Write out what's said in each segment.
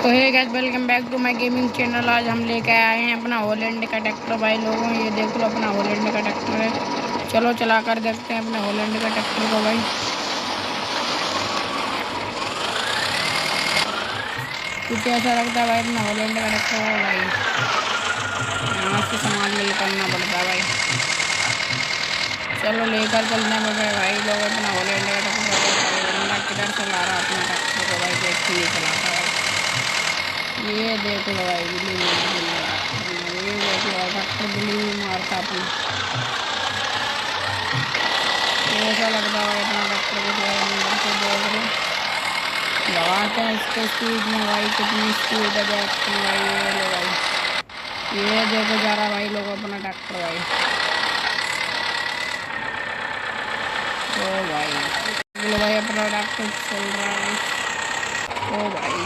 तो hey guys, welcome back to my gaming channel. आज हम लेके आए हैं अपना हॉलैंड का ट्रैक्टर। भाई लोगों, ये देख लो अपना हॉलैंड का ट्रैक्टर है। चलो चला कर देखते हैं अपने हॉलैंड का ट्रैक्टर को। भाई कुछ ऐसा लगता है भाई अपना हॉलैंड का ट्रैक्टर हो। भाई यहाँ से सामान ले करना पड़ता है भाई। चलो लेकर चलते हैं भाई लोग अपना हॉलैंड का ट्रैक्टर को। भाई बंदा किधर चला रहा अपना ट्रैक्टर को। भाई देख के नहीं चलाता भाई। ये देख लो भाई, बिल्ली ये देख लो ट्रैक्टर बिल्ली मारता अपना। ऐसा लगता है भाई अपना ट्रैक्टर को। अंदर से देख लो, लगाते हैं इसको स्पीड में। भाई कितनी स्पीड है देखते हैं भाई। ये लो भाई, ये देखो जा रहा भाई लोग अपना ट्रैक्टर। भाई ओ भाई बोलो भाई, अपना ट्रैक्टर चल रहा है। ओ भाई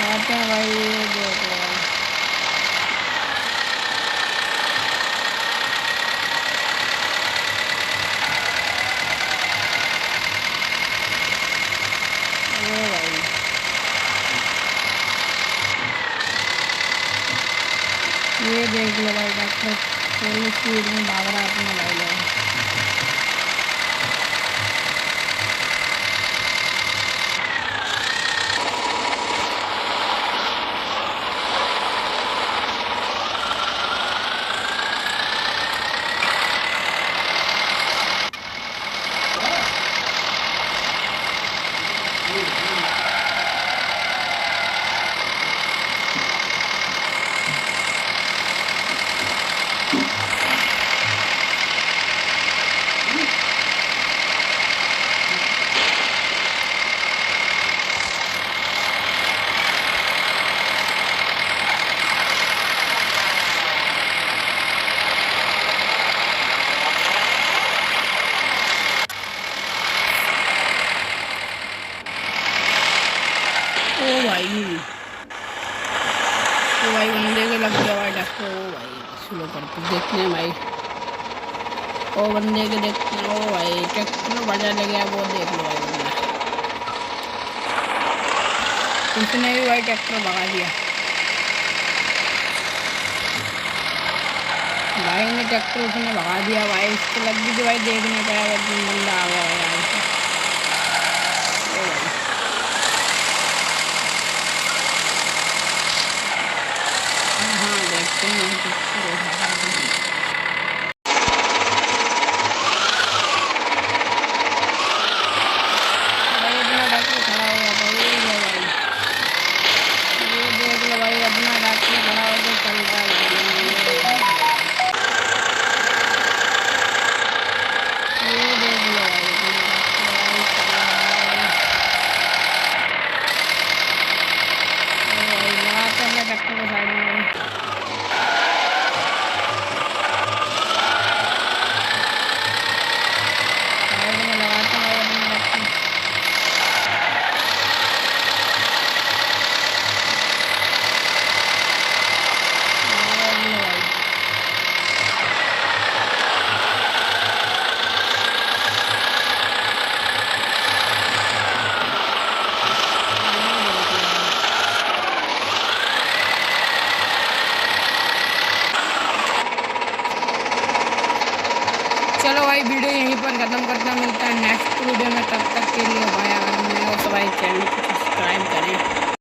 आते हैं भाई। ये देख लो भाई, ओ भाई ये देख लो भाई, ट्रैक्टर फुल स्पीड में भाग रहा है अपना भाई लोग। ओ भाई, तो भाई बंदे के लग गया भाई ट्रैक्टर। ओ भाई स्लो करके देखते हैं भाई। ओ बंदे के देखते हैं। ओ भाई ट्रैक्टर बजा ले गया वो, देख लो भाई बंदा। उसने भी भाई ट्रैक्टर भगा दिया। भाई ने ट्रैक्टर उसने भगा दिया भाई। इसको लग गई थी भाई, देख नहीं पाया बंदा आ गया भाई यहाँ से। ओ भाई हाँ देखते हैं ट्रैक्टर उठा रहा है। भाई अपना ट्रैक्टर खड़ा हो गया था। ये लो भाई, ये देख लो भाई, अपना ट्रैक्टर खड़ा होकर चल रहा है भाई लोग। ये देख लो भाई, अपना ट्रैक्टर भाई चल रहा है। ओ भाई लगाते हैं अपने ट्रैक्टर को साइड में भाई। साइड में लगाते हैं भाई अपना ट्रैक्टर। ये लो भाई, ये देख लो भाई। चलो भाई वीडियो यहीं पर ख़त्म करते हैं। मिलता है नेक्स्ट वीडियो में।